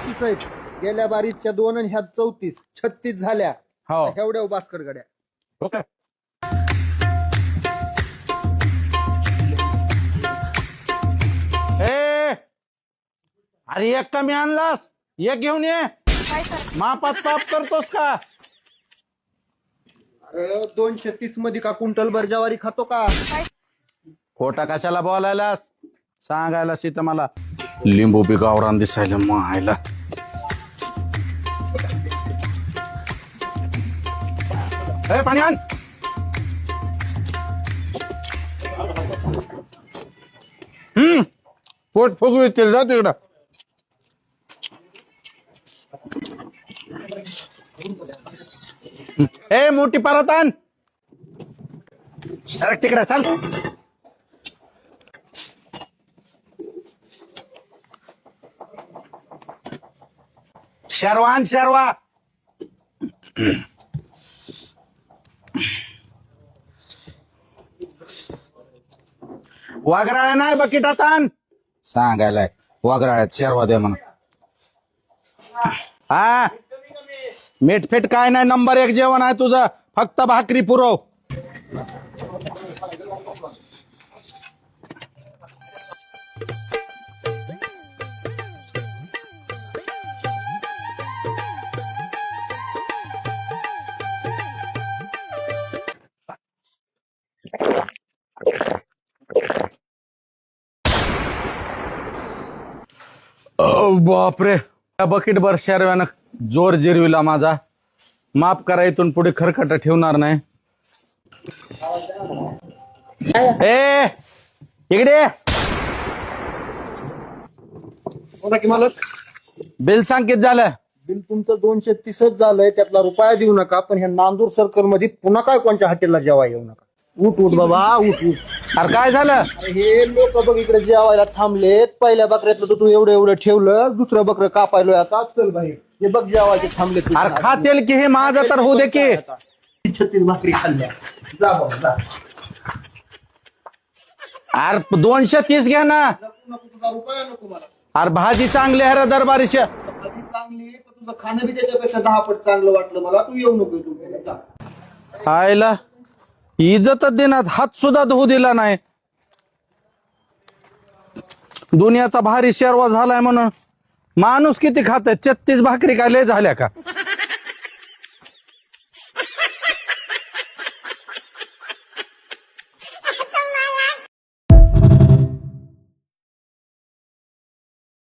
36 आहेत. गेल्या बारीच्या 2 आणि ह्या 34, 36 झाल्या. हो एवढ्या बास्कट गड्या. ओके. ए अरे एक कमी आणलास, एक घेऊन ये. मापात पाप करतोस का? अरे 230 मध्ये का क्विंटल भर ज्वारी खातो का? खोटा कशाला बोलायलास? सांगायला सीता मला लिंबू बी गावरान दिसायला मायला. ए पाणी आण. पोट फुगू येतील जा तिकडं. ए मोठी परत आण. सरक तिकडे चाल. शर्वान शर्वा. वाघराळ्या नाही बकिटात आण. सांगायलाय वाघराळ्यात शर्वा दे म्हणून. हा मीठफेट काय नाही, नंबर 1 जेवण आहे तुझं. फक्त भाकरी पुरव. बापरे, बकेट भर शर्व्यानं जोर जिरविला माझा. माफ करा, इथून पुढे खरकट ठेवणार नाही. ए इकडे बिल सांग किती झालं? बिल तुमचं 230च झालंय. त्यातला रुपया देऊ नका. पण ह्या नांदूर सर्कल मध्ये पुन्हा काय कोणत्या हॉटेलला जेवा येऊ नका. उठ उठ बाबा उठ उठ. अरे काय झालं? अरे हे लोक बघ इकडे जेवायला थांबलेत. पहिल्या बकऱ्यातलं तर तू एवढं एवढं ठेवलं. दुसरं बकरं कापायलोय आता. चल बाई हे बघ जेवायचे थांबले. अरे खातेल की हे माझं तर होऊ दे की. 36 भाकरी खाल्ल्या. जा बाबा जा. अरे 230 घ्या ना. नको नको तुझा रुपया नको मला. अरे भाजी चांगली आहे रे दरबारीच्या. भाजी चांगली तर तुझं खाणं बी त्याच्यापेक्षा 10 पट चांगलं वाटलं मला. तू येऊ नको तू. आयला इज्जत देण्यात हात सुद्धा धुवू दिला नाही. दुनियाचा भारी शेरवा झालाय म्हणून माणूस किती खात? 36 भाकरी काय लय झाल्या का?